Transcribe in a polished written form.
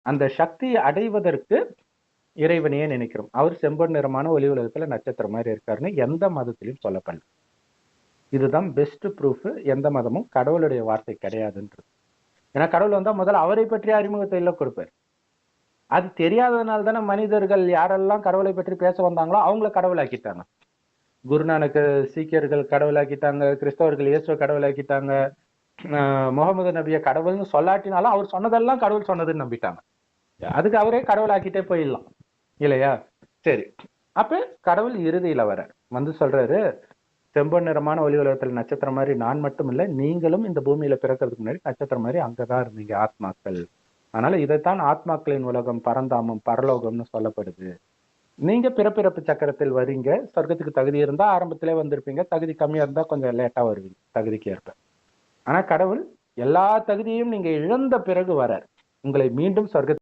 அந்த சக்தியை அடைவதற்கு இறைவனையே நினைக்கிறோம். அவர் செம்பொன் நிறமான ஒளி உலகத்துல நட்சத்திரம் மாதிரி இருக்காருன்னு எந்த மதத்திலையும் சொல்லப்படல. இதுதான் பெஸ்ட் ப்ரூஃப். எந்த மதமும் கடவுளுடைய வார்த்தை கிடையாதுன்றது. ஏன்னா கடவுள் வந்தா முதல்ல அவரை பற்றிய அறிமுகத்தை எல்லாம் கொடுப்பார். அது தெரியாததுனால தானே மனிதர்கள் யாரெல்லாம் கடவுளை பற்றி பேச வந்தாங்களோ அவங்கள கடவுளாக்கிட்டாங்க. குருநானக்கு சீக்கியர்கள் கடவுளாக்கிட்டாங்க, கிறிஸ்தவர்கள் இயேசுவை கடவுளாக்கிட்டாங்க, முகமது நபியை கடவுள்னு சொல்லாட்டினாலும் அவர் சொன்னதெல்லாம் கடவுள் சொன்னதுன்னு நம்பிட்டாங்க. அதுக்கு அவரே கடவுளாக்கிட்டே போயிடலாம் இல்லையா? சரி, அப்ப கடவுள் இறுதியில வர வந்து சொல்றாரு, செம்பொன் நிறமான ஒளி உலகத்தில் நட்சத்திரம் மாதிரி நான் மட்டும் இல்லை, நீங்களும் இந்த பூமியில பிறக்கிறதுக்கு முன்னாடி நட்சத்திரம் மாதிரி அங்கதான் இருந்தீங்க ஆத்மாக்கள். அதனால இதைத்தான் ஆத்மாக்களின் உலகம், பரந்தாமம், பரலோகம்னு சொல்லப்படுது. நீங்க பிறப்பிறப்பு சக்கரத்தில் வரீங்க. சொர்க்கத்துக்கு தகுதி இருந்தா ஆரம்பத்திலே வந்திருப்பீங்க, தகுதி கம்மியா இருந்தா கொஞ்சம் லேட்டா வருவீங்க தகுதிக்கு ஏற்ப. ஆனா கடவுள் எல்லா தகுதியையும் நீங்க இழந்த பிறகு வர உங்களை மீண்டும் சொர்க்க